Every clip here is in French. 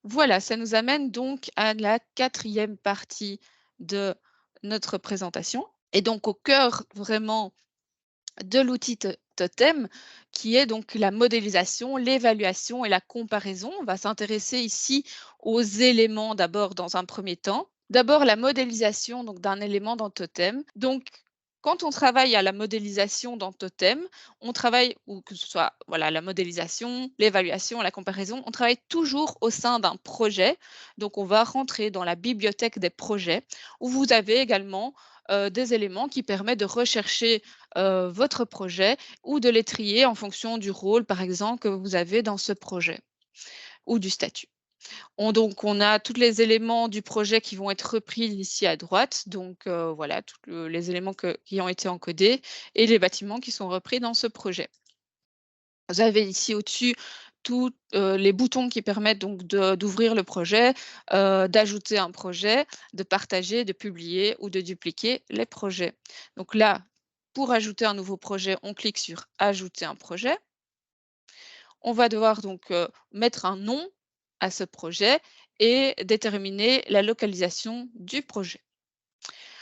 Voilà, ça nous amène donc à la quatrième partie de notre présentation et donc au cœur vraiment de l'outil totem qui est donc la modélisation, l'évaluation et la comparaison. On va s'intéresser ici aux éléments d'abord dans un premier temps. D'abord la modélisation donc d'un élément dans totem. Donc quand on travaille à la modélisation dans totem, on travaille, ou que ce soit voilà, la modélisation, l'évaluation, la comparaison, on travaille toujours au sein d'un projet. Donc on va rentrer dans la bibliothèque des projets où vous avez également des éléments qui permettent de rechercher votre projet ou de les trier en fonction du rôle, par exemple, que vous avez dans ce projet ou du statut. On a tous les éléments du projet qui vont être repris ici à droite, donc voilà, tous les éléments qui ont été encodés et les bâtiments qui sont repris dans ce projet. Vous avez ici au-dessus tous les boutons qui permettent donc d'ouvrir le projet, d'ajouter un projet, de partager, de publier ou de dupliquer les projets. Donc là, pour ajouter un nouveau projet, on clique sur Ajouter un projet. On va devoir donc mettre un nom à ce projet et déterminer la localisation du projet.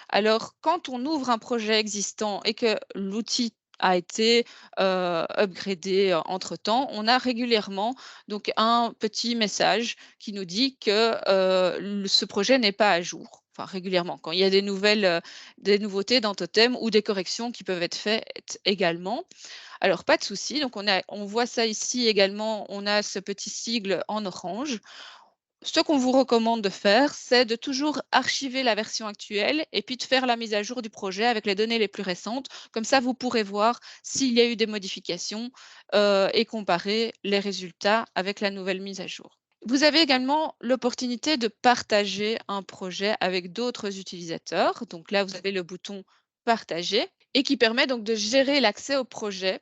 Alors, quand on ouvre un projet existant et que l'outil a été upgradé entre-temps, on a régulièrement donc un petit message qui nous dit que ce projet n'est pas à jour. Enfin, régulièrement, quand il y a des nouveautés dans Totem ou des corrections qui peuvent être faites également. Alors, pas de souci. Donc, on voit ça ici également. On a ce petit sigle en orange. Ce qu'on vous recommande de faire, c'est de toujours archiver la version actuelle et puis de faire la mise à jour du projet avec les données les plus récentes. Comme ça, vous pourrez voir s'il y a eu des modifications et comparer les résultats avec la nouvelle mise à jour. Vous avez également l'opportunité de partager un projet avec d'autres utilisateurs. Donc là, vous avez le bouton Partager et qui permet donc de gérer l'accès au projet.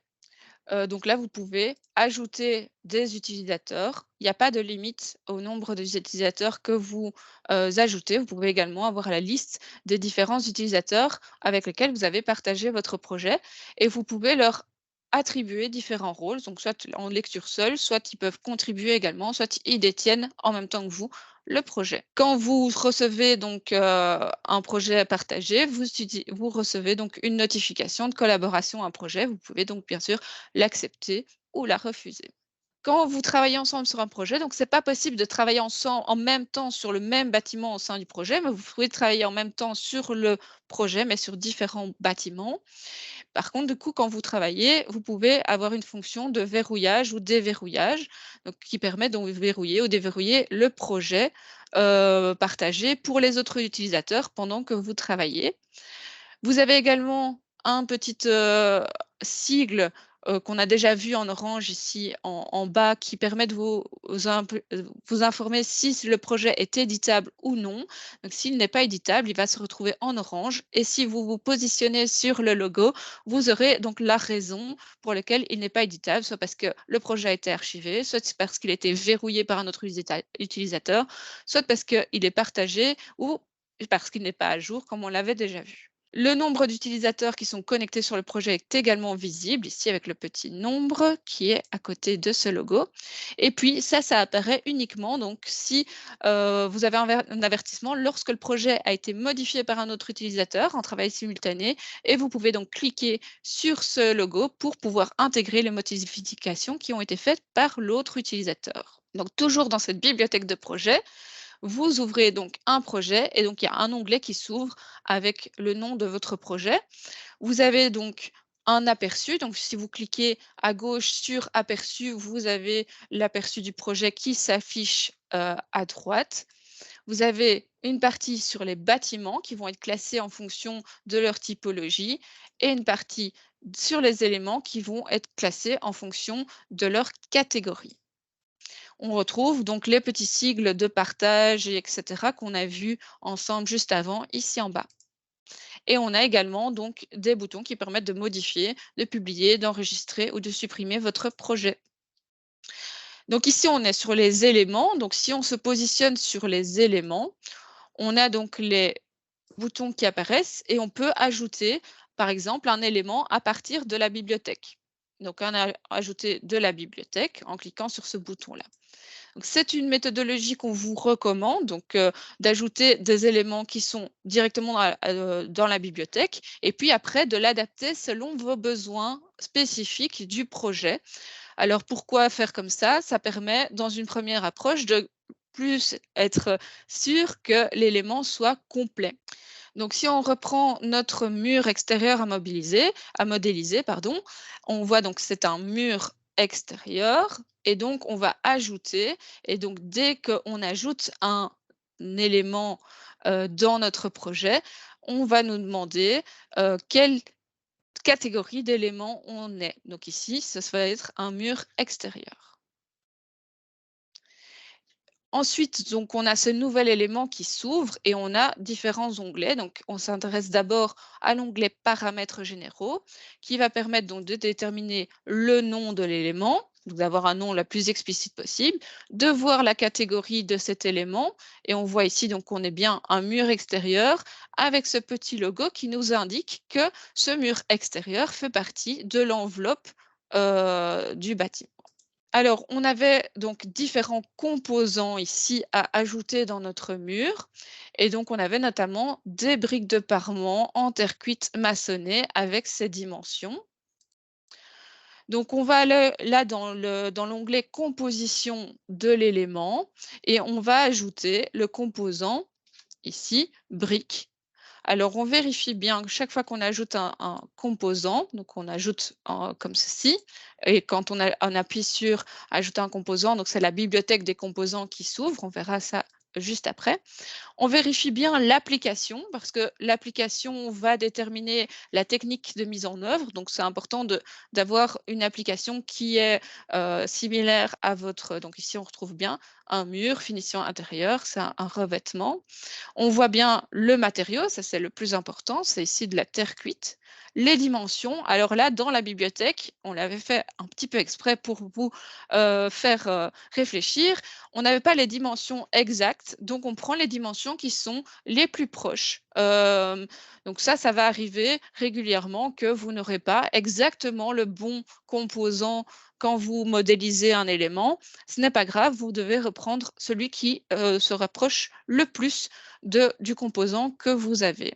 Donc là, vous pouvez ajouter des utilisateurs. Il n'y a pas de limite au nombre d'utilisateurs que vous ajoutez. Vous pouvez également avoir la liste des différents utilisateurs avec lesquels vous avez partagé votre projet et vous pouvez leur attribuer différents rôles, donc soit en lecture seule, soit ils peuvent contribuer également, soit ils détiennent en même temps que vous le projet. Quand vous recevez donc un projet partagé, vous recevez donc une notification de collaboration à un projet. Vous pouvez donc bien sûr l'accepter ou la refuser. Quand vous travaillez ensemble sur un projet, donc c'est pas possible de travailler ensemble en même temps sur le même bâtiment au sein du projet, mais vous pouvez travailler en même temps sur le projet, mais sur différents bâtiments. Par contre, du coup, quand vous travaillez, vous pouvez avoir une fonction de verrouillage ou déverrouillage, donc qui permet de verrouiller ou déverrouiller le projet partagé pour les autres utilisateurs pendant que vous travaillez. Vous avez également un petit sigle qu'on a déjà vu en orange ici en bas qui permet de vous informer si le projet est éditable ou non. Donc s'il n'est pas éditable, il va se retrouver en orange et si vous vous positionnez sur le logo, vous aurez donc la raison pour laquelle il n'est pas éditable, soit parce que le projet a été archivé, soit parce qu'il a été verrouillé par un autre utilisateur, soit parce qu'il est partagé ou parce qu'il n'est pas à jour comme on l'avait déjà vu. Le nombre d'utilisateurs qui sont connectés sur le projet est également visible ici avec le petit nombre qui est à côté de ce logo. Et puis ça apparaît uniquement donc si vous avez un avertissement lorsque le projet a été modifié par un autre utilisateur en travail simultané et vous pouvez donc cliquer sur ce logo pour pouvoir intégrer les modifications qui ont été faites par l'autre utilisateur. Donc toujours dans cette bibliothèque de projet, vous ouvrez donc un projet et donc il y a un onglet qui s'ouvre avec le nom de votre projet. Vous avez donc un aperçu. Donc, si vous cliquez à gauche sur aperçu, vous avez l'aperçu du projet qui s'affiche à droite. Vous avez une partie sur les bâtiments qui vont être classés en fonction de leur typologie et une partie sur les éléments qui vont être classés en fonction de leur catégorie. On retrouve donc les petits sigles de partage et etc. qu'on a vus ensemble juste avant ici en bas. Et on a également donc des boutons qui permettent de modifier, de publier, d'enregistrer ou de supprimer votre projet. Donc ici, on est sur les éléments. Donc si on se positionne sur les éléments, on a donc les boutons qui apparaissent et on peut ajouter, par exemple, un élément à partir de la bibliothèque. Donc on a ajouté de la bibliothèque en cliquant sur ce bouton-là. C'est une méthodologie qu'on vous recommande, donc d'ajouter des éléments qui sont directement dans la bibliothèque et puis après de l'adapter selon vos besoins spécifiques du projet. Alors pourquoi faire comme ça? Ça permet dans une première approche de plus être sûr que l'élément soit complet. Donc si on reprend notre mur extérieur à modéliser, pardon, on voit donc que c'est un mur extérieur et donc on va ajouter et donc dès qu'on ajoute un élément dans notre projet, on va nous demander quelle catégorie d'éléments on est. Donc ici, ça va être un mur extérieur. Ensuite, donc, on a ce nouvel élément qui s'ouvre et on a différents onglets. Donc, on s'intéresse d'abord à l'onglet Paramètres généraux qui va permettre donc de déterminer le nom de l'élément, donc d'avoir un nom le plus explicite possible, de voir la catégorie de cet élément. Et on voit ici donc qu'on est bien un mur extérieur avec ce petit logo qui nous indique que ce mur extérieur fait partie de l'enveloppe du bâtiment. Alors, on avait donc différents composants ici à ajouter dans notre mur. Et donc, on avait notamment des briques de parement en terre cuite maçonnées avec ces dimensions. Donc, on va aller là dans l'onglet composition de l'élément et on va ajouter le composant ici, brique. Alors, on vérifie bien que chaque fois qu'on ajoute un composant, donc on ajoute comme ceci, et quand on appuie sur ajouter un composant, donc c'est la bibliothèque des composants qui s'ouvre, on verra ça juste après. On vérifie bien l'application parce que l'application va déterminer la technique de mise en œuvre. Donc, c'est important d'avoir une application qui est similaire à votre. Donc, ici, on retrouve bien un mur, finition intérieure, c'est un revêtement. On voit bien le matériau, ça c'est le plus important, c'est ici de la terre cuite. Les dimensions, alors là, dans la bibliothèque, on l'avait fait un petit peu exprès pour vous faire réfléchir. On n'avait pas les dimensions exactes, donc on prend les dimensions qui sont les plus proches. Donc ça va arriver régulièrement que vous n'aurez pas exactement le bon composant quand vous modélisez un élément. Ce n'est pas grave, vous devez reprendre celui qui se rapproche le plus du composant que vous avez.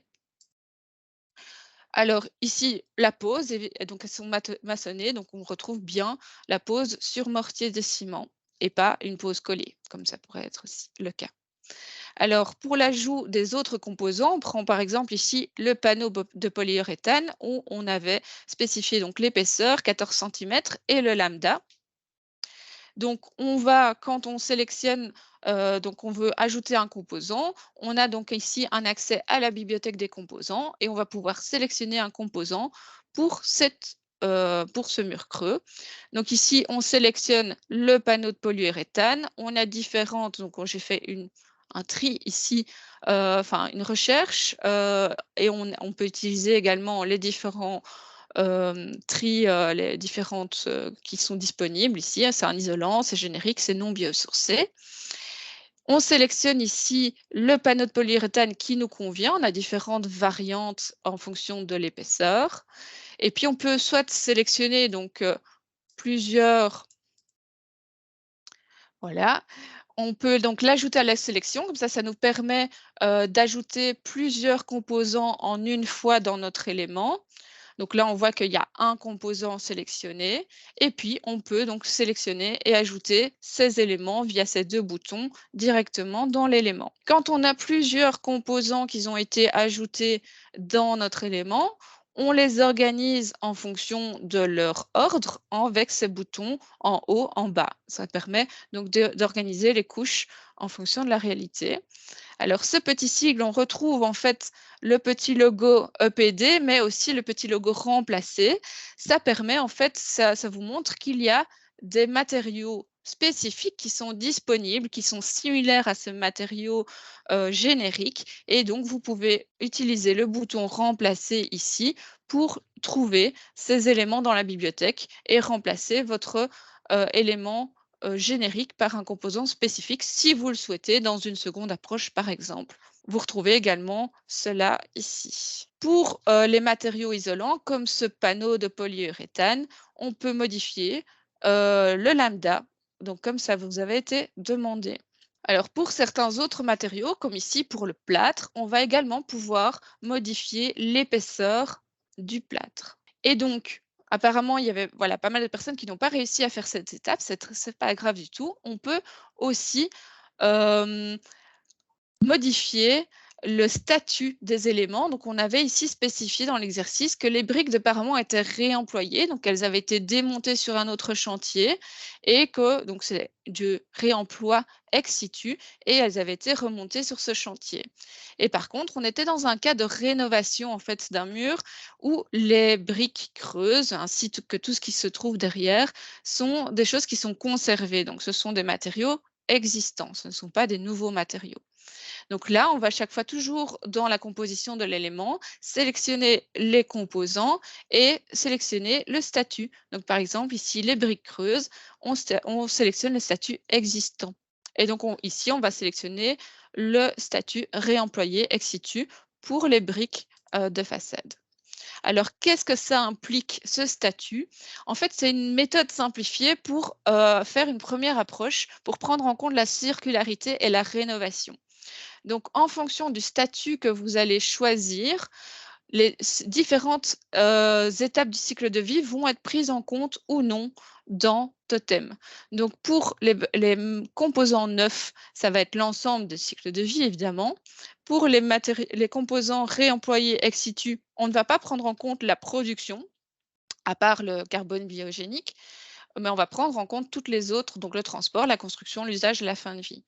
Alors ici, la pose, et donc elles sont maçonnées, donc on retrouve bien la pose sur mortier de ciment et pas une pose collée, comme ça pourrait être aussi le cas. Alors, pour l'ajout des autres composants, on prend par exemple ici le panneau de polyuréthane où on avait spécifié donc l'épaisseur 14 cm et le lambda. Donc, on va, quand on sélectionne, donc on veut ajouter un composant, on a donc ici un accès à la bibliothèque des composants et on va pouvoir sélectionner un composant pour ce mur creux. Donc ici, on sélectionne le panneau de polyuréthane. On a différentes, donc j'ai fait un tri ici, enfin une recherche, et on peut utiliser également les différents trie les différentes qui sont disponibles ici. C'est un isolant, c'est générique, c'est non biosourcé. On sélectionne ici le panneau de polyuréthane qui nous convient. On a différentes variantes en fonction de l'épaisseur. Et puis, on peut soit sélectionner donc plusieurs. Voilà. On peut donc l'ajouter à la sélection. Comme ça nous permet d'ajouter plusieurs composants en une fois dans notre élément. Donc là, on voit qu'il y a un composant sélectionné et puis on peut donc sélectionner et ajouter ces éléments via ces deux boutons directement dans l'élément. Quand on a plusieurs composants qui ont été ajoutés dans notre élément, on les organise en fonction de leur ordre avec ces boutons en haut, en bas. Ça permet donc d'organiser les couches en fonction de la réalité. Alors, ce petit sigle, on retrouve en fait le petit logo EPD, mais aussi le petit logo remplacé. Ça permet en fait, ça vous montre qu'il y a des matériaux spécifiques qui sont disponibles, qui sont similaires à ce matériau générique. Et donc, vous pouvez utiliser le bouton remplacer ici pour trouver ces éléments dans la bibliothèque et remplacer votre élément générique par un composant spécifique si vous le souhaitez dans une seconde approche par exemple. Vous retrouvez également cela ici. Pour les matériaux isolants comme ce panneau de polyuréthane, on peut modifier le lambda donc comme ça vous avez été demandé. Alors pour certains autres matériaux, comme ici pour le plâtre, on va également pouvoir modifier l'épaisseur du plâtre. Et donc, apparemment, il y avait voilà, pas mal de personnes qui n'ont pas réussi à faire cette étape, c'est pas grave du tout. On peut aussi modifier le statut des éléments. Donc, on avait ici spécifié dans l'exercice que les briques de parement étaient réemployées, donc elles avaient été démontées sur un autre chantier et que donc c'est du réemploi ex situ et elles avaient été remontées sur ce chantier. Et par contre, on était dans un cas de rénovation en fait d'un mur où les briques creuses ainsi que tout ce qui se trouve derrière sont des choses qui sont conservées. Donc, ce sont des matériaux existants, ce ne sont pas des nouveaux matériaux. Donc là, on va chaque fois toujours dans la composition de l'élément, sélectionner les composants et sélectionner le statut. Donc par exemple, ici, les briques creuses, on sélectionne le statut existant. Et donc ici, on va sélectionner le statut réemployé ex situ pour les briques de façade. Alors, qu'est-ce que ça implique, ce statut? En fait, c'est une méthode simplifiée pour faire une première approche, pour prendre en compte la circularité et la rénovation. Donc, en fonction du statut que vous allez choisir, les différentes étapes du cycle de vie vont être prises en compte ou non dans Totem. Donc, pour les composants neufs, ça va être l'ensemble du cycle de vie, évidemment. Pour les composants réemployés ex situ, on ne va pas prendre en compte la production, à part le carbone biogénique, mais on va prendre en compte toutes les autres, donc le transport, la construction, l'usage et la fin de vie.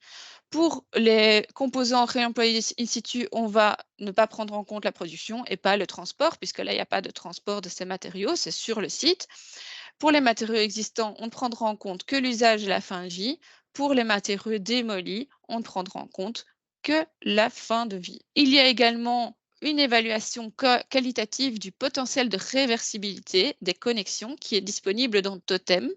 Pour les composants réemployés in situ, on va ne pas prendre en compte la production et pas le transport, puisque là, il n'y a pas de transport de ces matériaux, c'est sur le site. Pour les matériaux existants, on ne prendra en compte que l'usage et la fin de vie. Pour les matériaux démolis, on ne prendra en compte que la fin de vie. Il y a également une évaluation qualitative du potentiel de réversibilité des connexions qui est disponible dans Totem.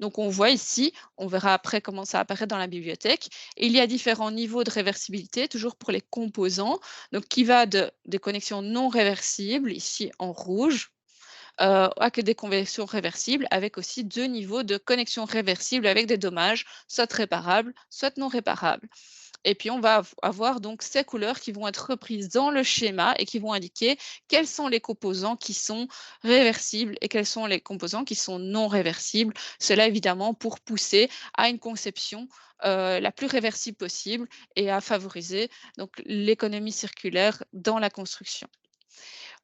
Donc on voit ici, on verra après comment ça apparaît dans la bibliothèque, il y a différents niveaux de réversibilité, toujours pour les composants, donc qui va des connexions non réversibles, ici en rouge, à que des connexions réversibles, avec aussi 2 niveaux de connexions réversibles avec des dommages, soit réparables, soit non réparables. Et puis, on va avoir donc ces couleurs qui vont être reprises dans le schéma et qui vont indiquer quels sont les composants qui sont réversibles et quels sont les composants qui sont non réversibles. Cela, évidemment, pour pousser à une conception la plus réversible possible et à favoriser donc l'économie circulaire dans la construction.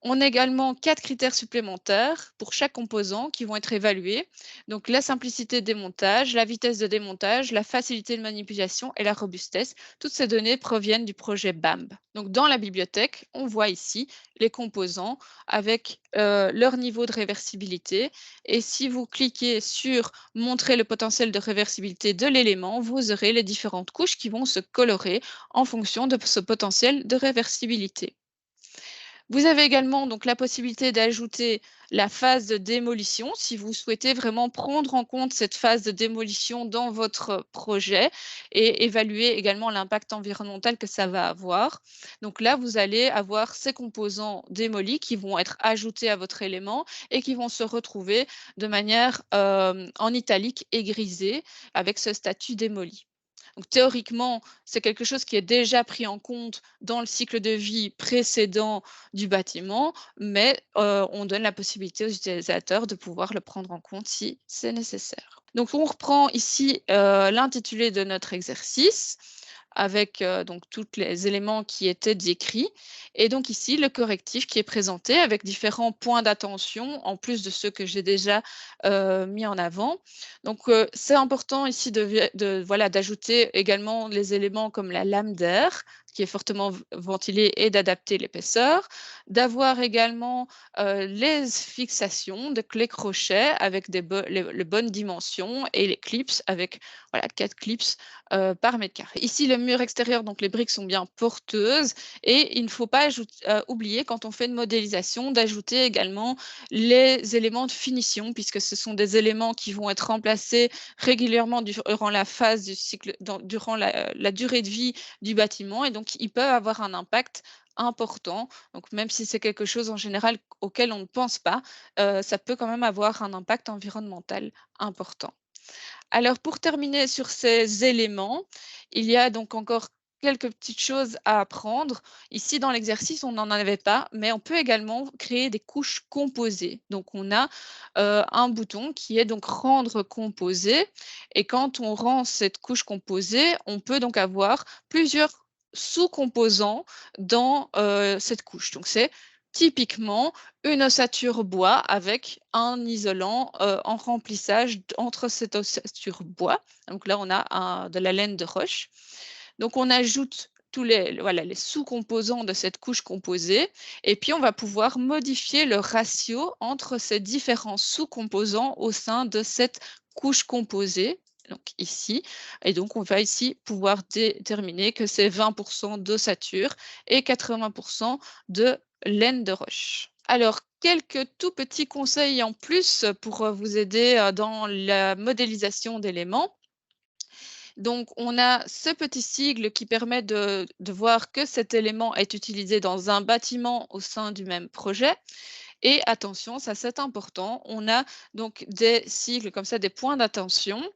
On a également 4 critères supplémentaires pour chaque composant qui vont être évalués. Donc la simplicité de démontage, la vitesse de démontage, la facilité de manipulation et la robustesse. Toutes ces données proviennent du projet BAMB. Donc dans la bibliothèque, on voit ici les composants avec leur niveau de réversibilité. Et si vous cliquez sur montrer le potentiel de réversibilité de l'élément, vous aurez les différentes couches qui vont se colorer en fonction de ce potentiel de réversibilité. Vous avez également donc la possibilité d'ajouter la phase de démolition si vous souhaitez vraiment prendre en compte cette phase de démolition dans votre projet et évaluer également l'impact environnemental que ça va avoir. Donc là, vous allez avoir ces composants démolis qui vont être ajoutés à votre élément et qui vont se retrouver de manière en italique et grisé avec ce statut démoli. Donc théoriquement, c'est quelque chose qui est déjà pris en compte dans le cycle de vie précédent du bâtiment, mais on donne la possibilité aux utilisateurs de pouvoir le prendre en compte si c'est nécessaire. Donc on reprend ici l'intitulé de notre exercice avec donc tous les éléments qui étaient décrits. Et donc ici, le correctif qui est présenté avec différents points d'attention, en plus de ceux que j'ai déjà mis en avant. Donc c'est important ici voilà, d'ajouter également les éléments comme la lame d'air, qui est fortement ventilée et d'adapter l'épaisseur, d'avoir également les fixations de clés crochets avec les bonnes dimensions et les clips avec voilà, 4 clips par mètre carré. Ici, le mur extérieur, donc les briques sont bien porteuses et il ne faut pas oublier quand on fait une modélisation d'ajouter également les éléments de finition puisque ce sont des éléments qui vont être remplacés régulièrement durant la phase du cycle, durant la durée de vie du bâtiment et donc ils peuvent avoir un impact important. Donc même si c'est quelque chose en général auquel on ne pense pas, ça peut quand même avoir un impact environnemental important. Alors pour terminer sur ces éléments, il y a donc encore quelques petites choses à apprendre. Ici dans l'exercice, on n'en avait pas, mais on peut également créer des couches composées. Donc on a un bouton qui est donc rendre composé et quand on rend cette couche composée, on peut donc avoir plusieurs sous-composants dans cette couche. Donc c'est typiquement une ossature bois avec un isolant en remplissage entre cette ossature bois. Donc là, on a de la laine de roche. Donc on ajoute tous les sous-composants de cette couche composée et puis on va pouvoir modifier le ratio entre ces différents sous-composants au sein de cette couche composée. Donc ici, et donc on va ici pouvoir déterminer que c'est 20% d'ossature et 80% de laine de roche. Alors, quelques tout petits conseils en plus pour vous aider dans la modélisation d'éléments. Donc, on a ce petit sigle qui permet de voir que cet élément est utilisé dans un bâtiment au sein du même projet. Et attention, ça c'est important, on a donc des sigles comme ça, des points d'attention.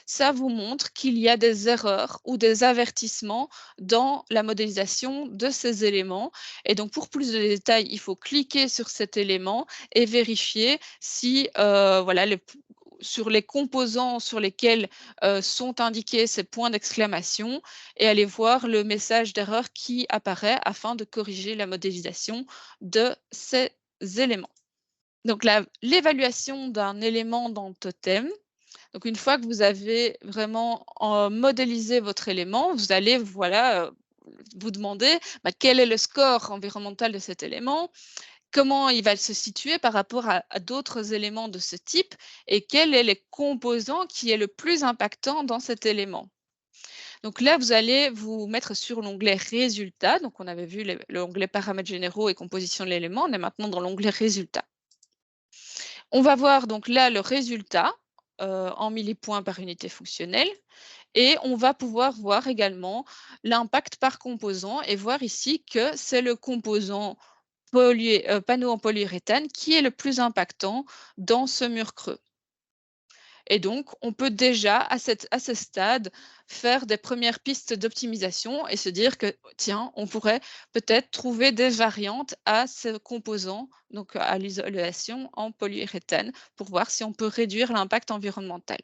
Ça vous montre qu'il y a des erreurs ou des avertissements dans la modélisation de ces éléments. Et donc pour plus de détails, il faut cliquer sur cet élément et vérifier si voilà, sur les composants sur lesquels sont indiqués ces points d'exclamation et aller voir le message d'erreur qui apparaît afin de corriger la modélisation de ces éléments. Donc l'évaluation d'un élément dans Totem. Donc une fois que vous avez vraiment modélisé votre élément, vous allez voilà, vous demander quel est le score environnemental de cet élément, comment il va se situer par rapport à d'autres éléments de ce type et quel est le composant qui est le plus impactant dans cet élément. Donc là, vous allez vous mettre sur l'onglet Résultats. Donc on avait vu l'onglet Paramètres généraux et composition de l'élément. On est maintenant dans l'onglet Résultats. On va voir donc là le résultat en millipoints par unité fonctionnelle et on va pouvoir voir également l'impact par composant et voir ici que c'est le composant panneau en polyuréthane qui est le plus impactant dans ce mur creux. Et donc, on peut déjà, à ce stade, faire des premières pistes d'optimisation et se dire que, tiens, on pourrait peut-être trouver des variantes à ce composant, donc à l'isolation en polyuréthane, pour voir si on peut réduire l'impact environnemental.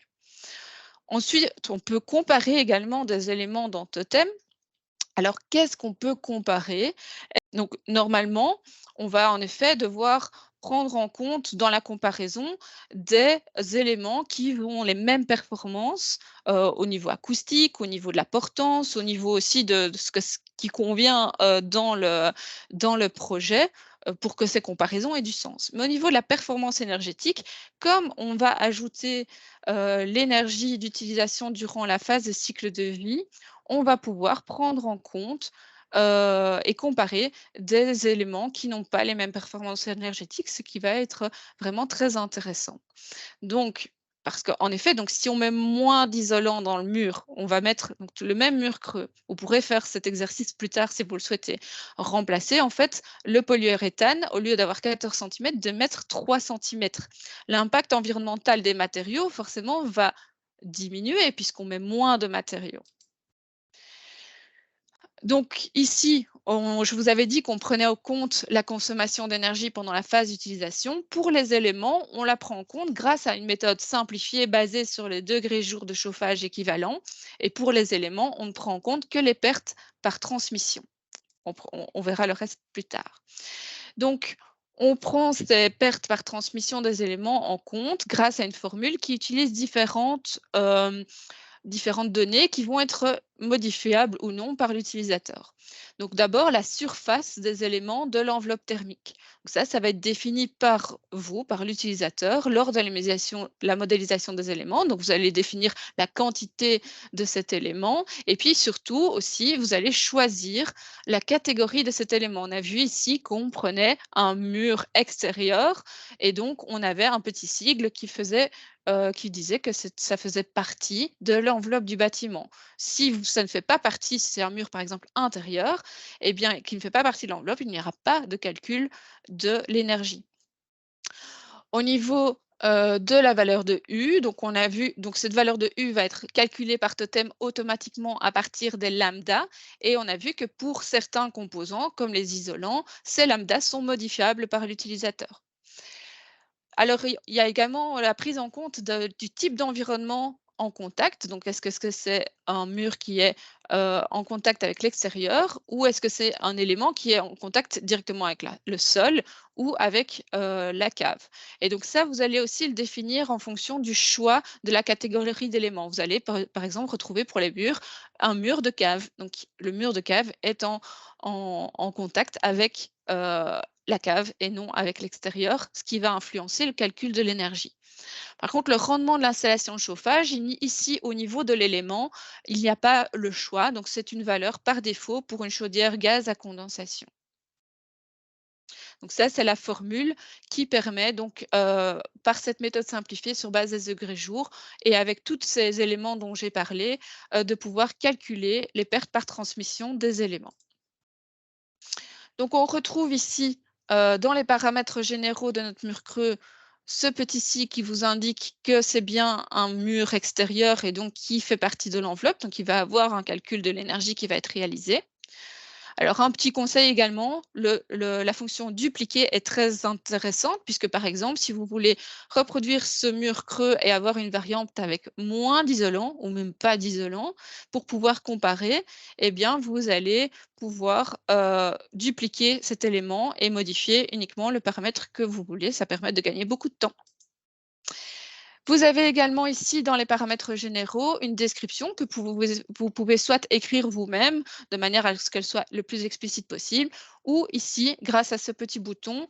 Ensuite, on peut comparer également des éléments dans Totem. Alors, qu'est-ce qu'on peut comparer? Donc, normalement, on va en effet devoir prendre en compte dans la comparaison des éléments qui ont les mêmes performances au niveau acoustique, au niveau de la portance, au niveau aussi de ce qui convient dans le projet pour que ces comparaisons aient du sens. Mais au niveau de la performance énergétique, comme on va ajouter l'énergie d'utilisation durant la phase de cycle de vie, on va pouvoir prendre en compte et comparer des éléments qui n'ont pas les mêmes performances énergétiques, ce qui va être vraiment très intéressant. Donc, parce qu'en effet, donc si on met moins d'isolant dans le mur, on va mettre donc, le même mur creux. Vous pourrez faire cet exercice plus tard si vous le souhaitez. Remplacer en fait le polyuréthane, au lieu d'avoir 14 cm, de mettre 3 cm. L'impact environnemental des matériaux, forcément, va diminuer puisqu'on met moins de matériaux. Donc ici, je vous avais dit qu'on prenait en compte la consommation d'énergie pendant la phase d'utilisation. Pour les éléments, on la prend en compte grâce à une méthode simplifiée basée sur les degrés jours de chauffage équivalents. Et pour les éléments, on ne prend en compte que les pertes par transmission. On verra le reste plus tard. Donc, on prend ces pertes par transmission des éléments en compte grâce à une formule qui utilise différentes données qui vont être modifiables ou non par l'utilisateur. Donc d'abord, la surface des éléments de l'enveloppe thermique. Donc ça va être défini par vous, par l'utilisateur, lors de la modélisation des éléments. Donc vous allez définir la quantité de cet élément et puis surtout aussi, vous allez choisir la catégorie de cet élément. On a vu ici qu'on prenait un mur extérieur et donc on avait un petit sigle qui disait que ça faisait partie de l'enveloppe du bâtiment. Si ça ne fait pas partie, si c'est un mur par exemple intérieur, eh bien, qui ne fait pas partie de l'enveloppe, il n'y aura pas de calcul de l'énergie. Au niveau de la valeur de U. Donc on a vu, donc cette valeur de U va être calculée par Totem automatiquement à partir des lambdas et on a vu que pour certains composants, comme les isolants, ces lambdas sont modifiables par l'utilisateur. Alors, il y a également la prise en compte du type d'environnement en contact. Donc, est-ce que c'est un mur qui est en contact avec l'extérieur ou est-ce que c'est un élément qui est en contact directement avec le sol ou avec la cave? Et donc ça, vous allez aussi le définir en fonction du choix de la catégorie d'éléments. Vous allez, par exemple, retrouver pour les murs un mur de cave. Donc, le mur de cave est en contact avec la cave et non avec l'extérieur, ce qui va influencer le calcul de l'énergie. Par contre, le rendement de l'installation de chauffage, ici au niveau de l'élément, il n'y a pas le choix, donc c'est une valeur par défaut pour une chaudière gaz à condensation. Donc ça, c'est la formule qui permet donc, par cette méthode simplifiée sur base des degrés jour et avec tous ces éléments dont j'ai parlé, de pouvoir calculer les pertes par transmission des éléments. Donc on retrouve ici, dans les paramètres généraux de notre mur creux, ce petit-ci qui vous indique que c'est bien un mur extérieur et donc qui fait partie de l'enveloppe, donc il va avoir un calcul de l'énergie qui va être réalisé. Alors un petit conseil également, la fonction dupliquer est très intéressante puisque par exemple, si vous voulez reproduire ce mur creux et avoir une variante avec moins d'isolant ou même pas d'isolant, pour pouvoir comparer, eh bien vous allez pouvoir dupliquer cet élément et modifier uniquement le paramètre que vous voulez. Ça permet de gagner beaucoup de temps. Vous avez également ici dans les paramètres généraux une description que vous pouvez soit écrire vous-même de manière à ce qu'elle soit le plus explicite possible ou ici, grâce à ce petit bouton,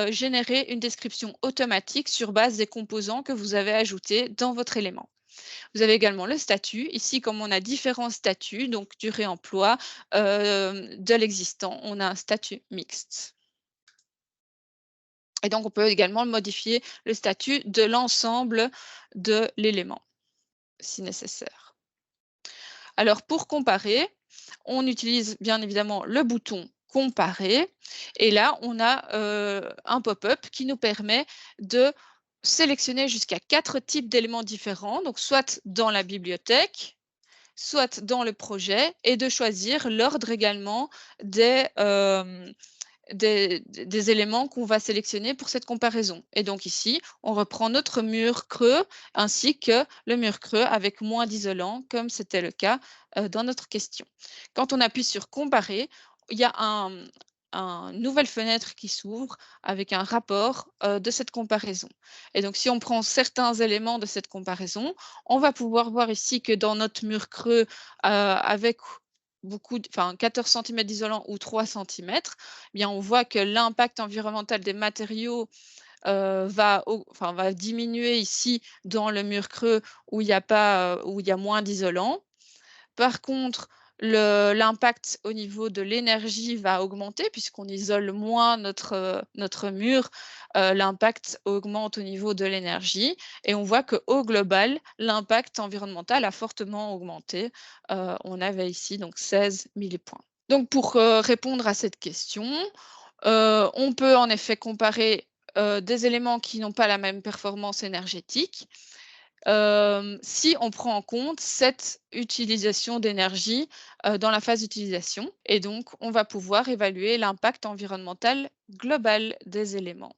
générer une description automatique sur base des composants que vous avez ajoutés dans votre élément. Vous avez également le statut. Ici, comme on a différents statuts, donc du réemploi, de l'existant, on a un statut mixte. Et donc, on peut également modifier le statut de l'ensemble de l'élément, si nécessaire. Alors, pour comparer, on utilise bien évidemment le bouton Comparer. Et là, on a un pop-up qui nous permet de sélectionner jusqu'à 4 types d'éléments différents, donc soit dans la bibliothèque, soit dans le projet, et de choisir l'ordre également des éléments qu'on va sélectionner pour cette comparaison. Et donc ici, on reprend notre mur creux ainsi que le mur creux avec moins d'isolant, comme c'était le cas dans notre question. Quand on appuie sur Comparer, il y a une nouvelle fenêtre qui s'ouvre avec un rapport de cette comparaison. Et donc, si on prend certains éléments de cette comparaison, on va pouvoir voir ici que dans notre mur creux avec 14 cm d'isolant ou 3 cm, eh bien, on voit que l'impact environnemental des matériaux va diminuer ici dans le mur creux où il y a pas, où il y a moins d'isolant. Par contre, l'impact au niveau de l'énergie va augmenter puisqu'on isole moins notre mur, l'impact augmente au niveau de l'énergie et on voit qu'au global, l'impact environnemental a fortement augmenté. On avait ici donc 16 millipoints. Donc pour, répondre à cette question, on peut en effet comparer, des éléments qui n'ont pas la même performance énergétique si on prend en compte cette utilisation d'énergie dans la phase d'utilisation. Et donc, on va pouvoir évaluer l'impact environnemental global des éléments.